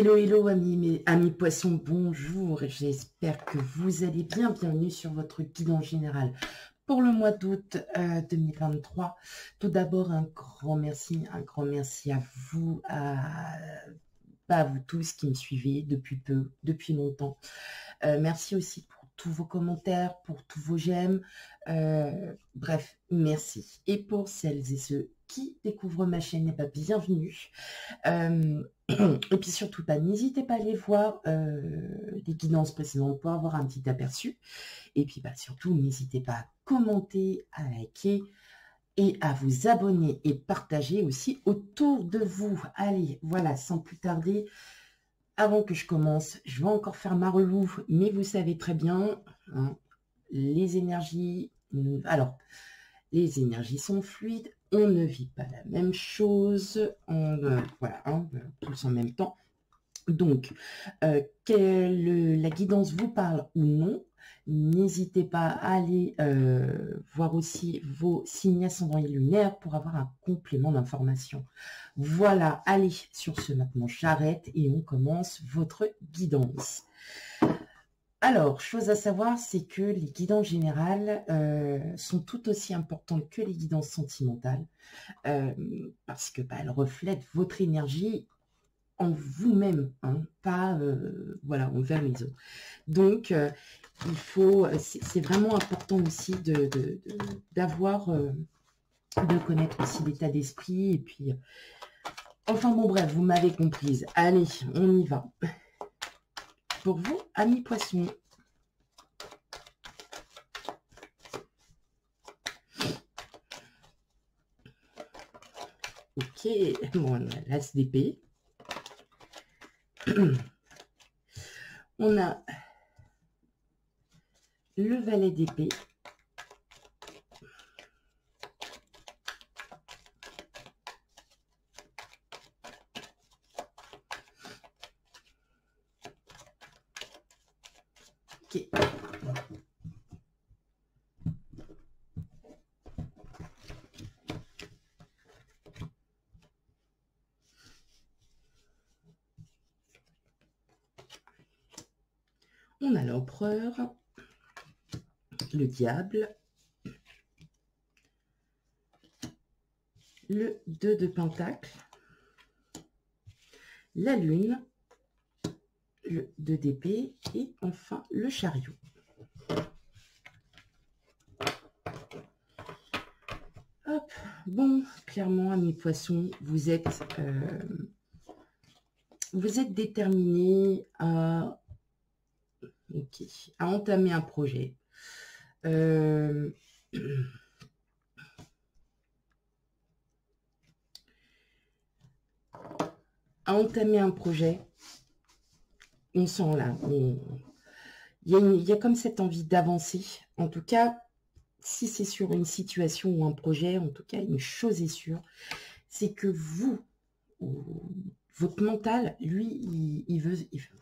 Hello, hello, amis poissons, bonjour, j'espère que vous allez bien. Bienvenue sur votre guide en général pour le mois d'août 2023. Tout d'abord, un grand merci à vous, à vous tous qui me suivez depuis peu, depuis longtemps. Merci aussi pour tous vos commentaires, pour tous vos j'aime. Bref, merci. Et pour celles et ceux qui découvrent ma chaîne, bienvenue. Et puis surtout n'hésitez pas à aller voir les guidances précédentes pour avoir un petit aperçu. Et puis surtout, n'hésitez pas à commenter, à liker et à vous abonner et partager aussi autour de vous. Allez, voilà, sans plus tarder, avant que je commence, je vais encore faire ma revue, mais vous savez très bien, hein, les énergies, les énergies sont fluides, on ne vit pas la même chose, voilà, tous en même temps. Donc, que la guidance vous parle ou non, n'hésitez pas à aller voir aussi vos signes ascendants et lunaires pour avoir un complément d'information. Voilà, allez, sur ce maintenant j'arrête et on commence votre guidance. Alors, chose à savoir, c'est que les guidances générales sont tout aussi importantes que les guidances sentimentales parce que elles reflètent votre énergie en vous-même, hein, pas voilà, envers les autres. Donc, il faut, c'est vraiment important aussi d'avoir, de connaître aussi l'état d'esprit et puis, enfin bon bref, vous m'avez comprise. Allez, on y va. Pour vous, amis poissons. Ok, bon, on a l'as d'épée. On a le valet d'épée. Ok. On a l'empereur, le diable, le 2 de pentacle, la lune, le 2 d'épée et enfin le chariot. Hop, bon, clairement, amis poissons, vous êtes déterminés à entamer un projet. À entamer un projet, on sent là, il y a comme cette envie d'avancer. En tout cas, si c'est sur une situation ou un projet, en tout cas, une chose est sûre, c'est que vous, votre mental, lui,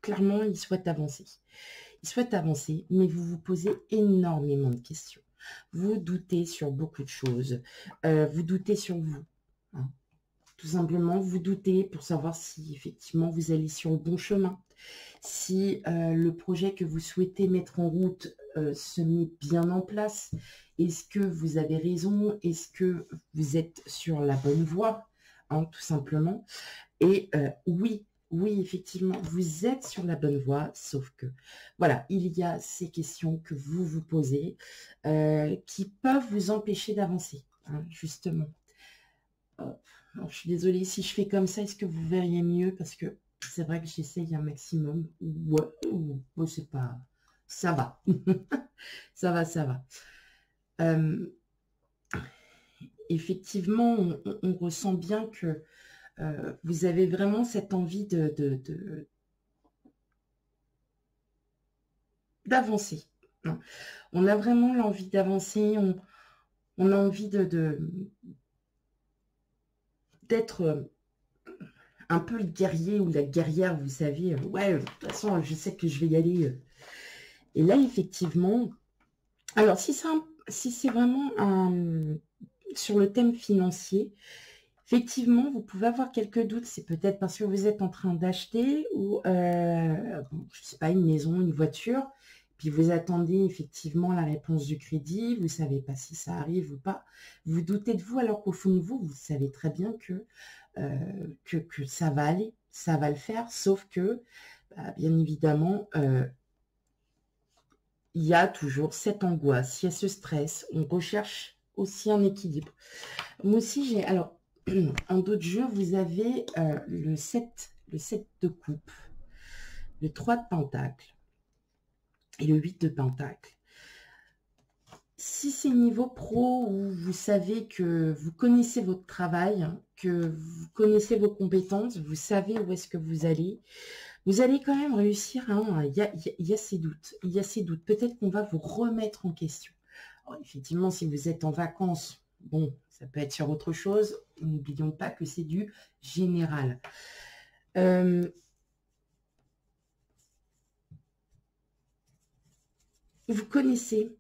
clairement, il souhaite avancer. Il souhaite avancer, mais vous vous posez énormément de questions. Vous doutez sur beaucoup de choses. Vous doutez sur vous. Hein. Tout simplement, vous doutez pour savoir si effectivement vous allez sur le bon chemin. Si le projet que vous souhaitez mettre en route se met bien en place. Est-ce que vous avez raison? Est-ce que vous êtes sur la bonne voie? Hein, tout simplement. Et oui, effectivement, vous êtes sur la bonne voie, sauf que, voilà, il y a ces questions que vous vous posez qui peuvent vous empêcher d'avancer, hein, justement. Alors, je suis désolée, si je fais comme ça, est-ce que vous verriez mieux? Parce que c'est vrai que j'essaye un maximum. Ouais, c'est pas... Ça va. ça va. Effectivement, on ressent bien que vous avez vraiment cette envie d'avancer. On a vraiment l'envie d'avancer, on a envie d'être un peu le guerrier ou la guerrière, vous savez. Ouais, de toute façon, je sais que je vais y aller. Et là, effectivement, alors si c'est vraiment sur le thème financier, Effectivement, vous pouvez avoir quelques doutes. C'est peut-être parce que vous êtes en train d'acheter ou, bon, je sais pas, une maison, une voiture. Puis vous attendez effectivement la réponse du crédit. Vous ne savez pas si ça arrive ou pas. Vous doutez de vous alors qu'au fond de vous, vous savez très bien que ça va aller. Ça va le faire. Sauf que, bah, bien évidemment, il y a toujours cette angoisse, il y a ce stress. On recherche aussi un équilibre. Moi aussi, j'ai... Alors, en d'autres jeux, vous avez le 7 de coupe, le 3 de pentacle et le 8 de pentacle. Si c'est niveau pro où vous savez que vous connaissez votre travail, que vous connaissez vos compétences, vous savez où est-ce que vous allez quand même réussir. Hein. Il y a ces doutes. Il y a ces doutes. Peut-être qu'on va vous remettre en question. Alors, effectivement, si vous êtes en vacances, bon, ça peut être sur autre chose. N'oublions pas que c'est du général. Vous connaissez,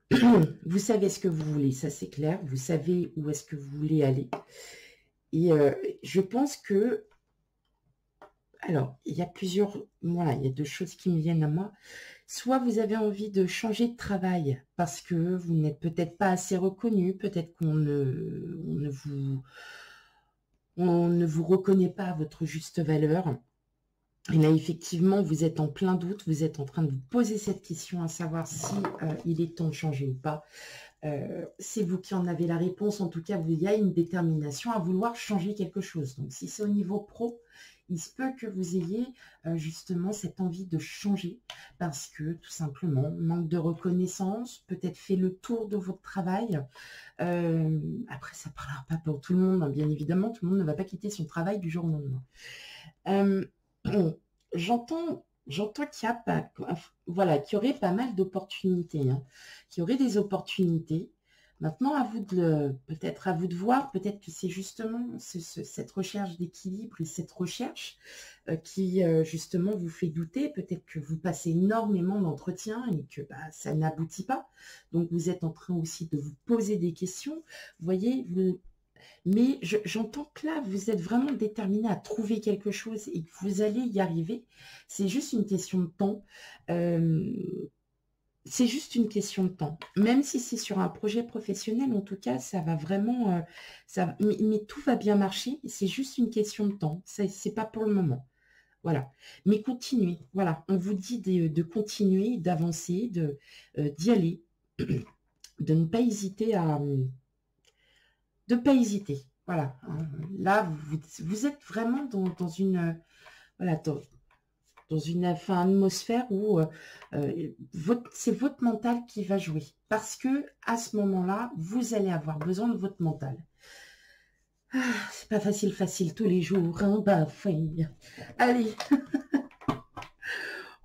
vous savez ce que vous voulez, ça c'est clair. Vous savez où est-ce que vous voulez aller. Et je pense que... Alors, il y a plusieurs... Voilà, il y a deux choses qui me viennent à moi. Soit vous avez envie de changer de travail parce que vous n'êtes peut-être pas assez reconnu, peut-être qu'on ne vous reconnaît pas à votre juste valeur. Et là, effectivement, vous êtes en plein doute, vous êtes en train de vous poser cette question à savoir si il est temps de changer ou pas. C'est vous qui en avez la réponse. En tout cas, il y a une détermination à vouloir changer quelque chose. Donc, si c'est au niveau pro, il se peut que vous ayez justement cette envie de changer parce que, tout simplement, manque de reconnaissance, peut-être fait le tour de votre travail. Après, ça ne parlera pas pour tout le monde, hein, bien évidemment. Tout le monde ne va pas quitter son travail du jour au lendemain. J'entends qu'il y a pas, voilà, qu'il y aurait pas mal d'opportunités, hein, qu'il y aurait des opportunités. Maintenant, à vous de peut-être à vous de voir, peut-être que c'est justement cette recherche d'équilibre et cette recherche qui justement vous fait douter. Peut-être que vous passez énormément d'entretiens et que bah, ça n'aboutit pas. Donc, vous êtes en train aussi de vous poser des questions. Vous voyez, mais j'entends que là, vous êtes vraiment déterminé à trouver quelque chose et que vous allez y arriver. C'est juste une question de temps. C'est juste une question de temps. Même si c'est sur un projet professionnel, en tout cas, ça va vraiment... mais tout va bien marcher. C'est juste une question de temps. C'est pas pour le moment. Voilà. Mais continuez. Voilà. On vous dit de continuer, d'avancer, d'y aller, de ne pas hésiter à... De ne pas hésiter. Voilà. Là, vous êtes vraiment dans une... Voilà, dans une atmosphère où c'est votre mental qui va jouer. Parce que à ce moment-là, vous allez avoir besoin de votre mental. Ah, c'est pas facile tous les jours. Hein, bah, allez,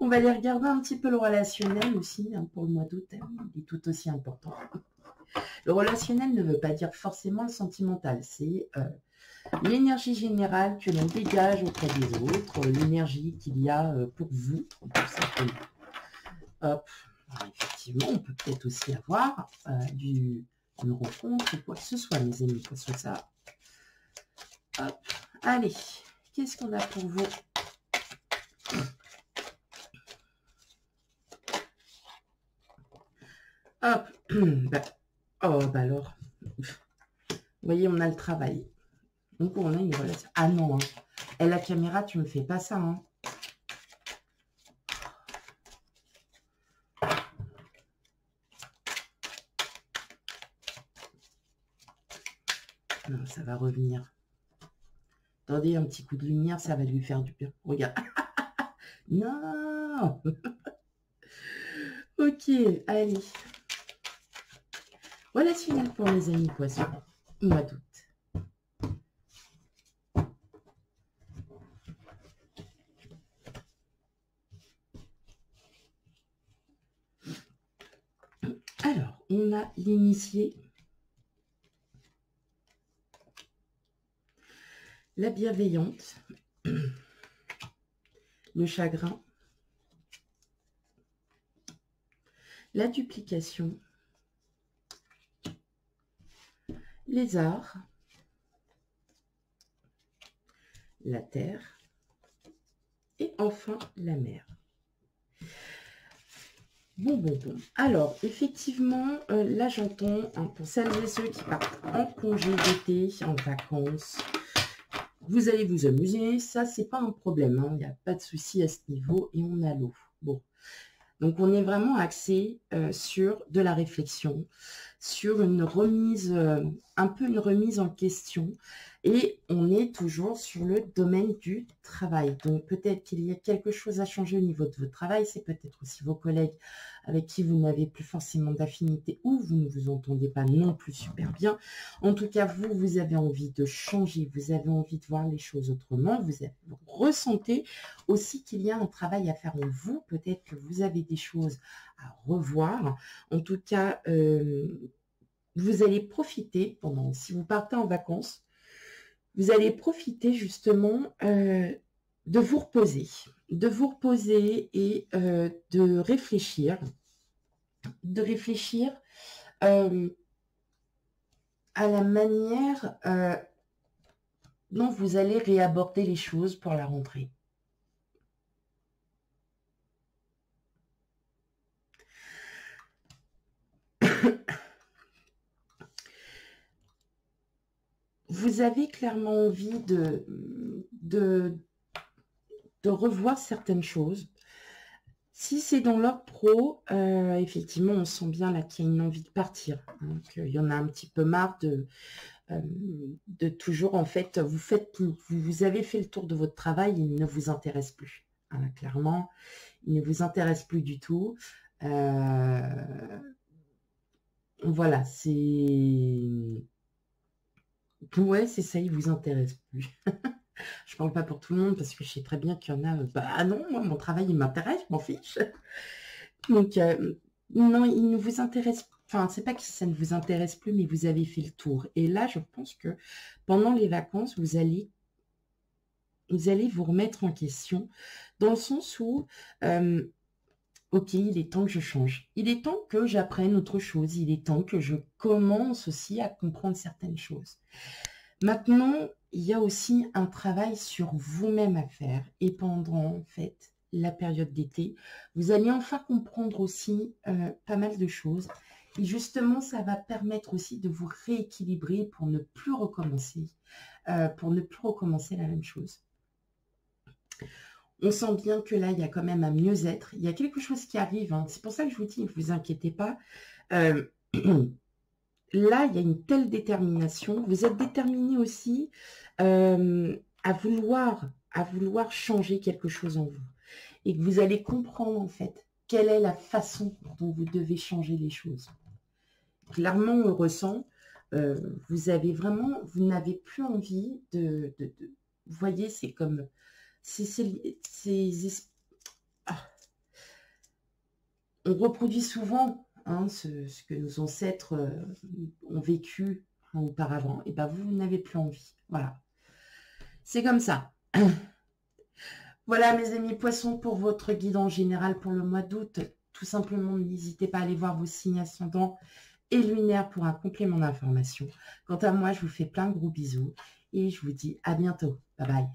on va aller regarder un petit peu le relationnel aussi. Hein, pour le mois d'août, il est tout aussi important. Le relationnel ne veut pas dire forcément le sentimental. C'est l'énergie générale que l'on dégage auprès des autres, l'énergie qu'il y a pour vous, tout simplement. Hop, alors, effectivement, on peut peut-être aussi avoir une rencontre ou quoi que ce soit, mes amis, quoi que ce soit ça. Hop, allez, qu'est-ce qu'on a pour vous? Hop, bah, oh, bah alors, vous voyez, on a le travail. Donc, on a une relation. Ah non, hein. Et la caméra, tu me fais pas ça, hein. Non, ça va revenir. Attendez, un petit coup de lumière, ça va lui faire du bien. Regarde. Non. Ok, allez. Relationnel pour les amis poissons. Mois d'août. Alors, on a l'initié, la bienveillante, le chagrin, la duplication, les arts, la terre et enfin la mer. Bon. Alors, effectivement, là, j'entends, hein, pour celles et ceux qui partent en congé d'été, en vacances, vous allez vous amuser. Ça, c'est pas un problème. Hein, il n'y a pas de souci à ce niveau et on a l'eau. Bon. Donc, on est vraiment axé sur de la réflexion, sur une remise, un peu une remise en question. Et on est toujours sur le domaine du travail. Donc, peut-être qu'il y a quelque chose à changer au niveau de votre travail. C'est peut-être aussi vos collègues avec qui vous n'avez plus forcément d'affinité ou vous ne vous entendez pas non plus super bien. En tout cas, vous avez envie de changer. Vous avez envie de voir les choses autrement. Vous ressentez aussi qu'il y a un travail à faire en vous. Peut-être que vous avez des choses à revoir. En tout cas, vous allez profiter pendant, si vous partez en vacances, vous allez profiter justement de vous reposer et de réfléchir à la manière dont vous allez réaborder les choses pour la rentrée. Vous avez clairement envie de revoir certaines choses. Si c'est dans l'ordre pro, effectivement, on sent bien là qu'il y a une envie de partir. Donc, il y en a un petit peu marre de toujours, en fait, vous avez fait le tour de votre travail, il ne vous intéresse plus. Hein, clairement, il ne vous intéresse plus du tout. Voilà, c'est... Ouais, c'est ça, il vous intéresse plus. Je parle pas pour tout le monde parce que je sais très bien qu'il y en a, bah non, moi, mon travail, il m'intéresse, je m'en fiche. Donc, non, il ne vous intéresse, enfin, c'est pas que ça ne vous intéresse plus, mais vous avez fait le tour. Et là, je pense que pendant les vacances, vous allez vous remettre en question, dans le sens où, ok, il est temps que je change. Il est temps que j'apprenne autre chose. Il est temps que je commence aussi à comprendre certaines choses. Maintenant, il y a aussi un travail sur vous-même à faire. Et pendant, en fait, la période d'été, vous allez enfin comprendre aussi pas mal de choses. Et justement, ça va permettre aussi de vous rééquilibrer pour ne plus recommencer, la même chose. On sent bien que là, il y a quand même un mieux-être. Il y a quelque chose qui arrive. Hein. C'est pour ça que je vous dis, ne vous inquiétez pas. Là, il y a une telle détermination. Vous êtes déterminé aussi à vouloir changer quelque chose en vous. Et que vous allez comprendre, en fait, quelle est la façon dont vous devez changer les choses. Clairement, on le ressent. Vous n'avez plus envie de... Vous voyez, c'est comme... On reproduit souvent hein, ce que nos ancêtres ont vécu hein, auparavant. Et bien, vous n'avez plus envie. Voilà. C'est comme ça. Voilà, mes amis poissons, pour votre guide en général pour le mois d'août. Tout simplement, n'hésitez pas à aller voir vos signes ascendants et lunaires pour un complément d'information. Quant à moi, je vous fais plein de gros bisous et je vous dis à bientôt. Bye bye.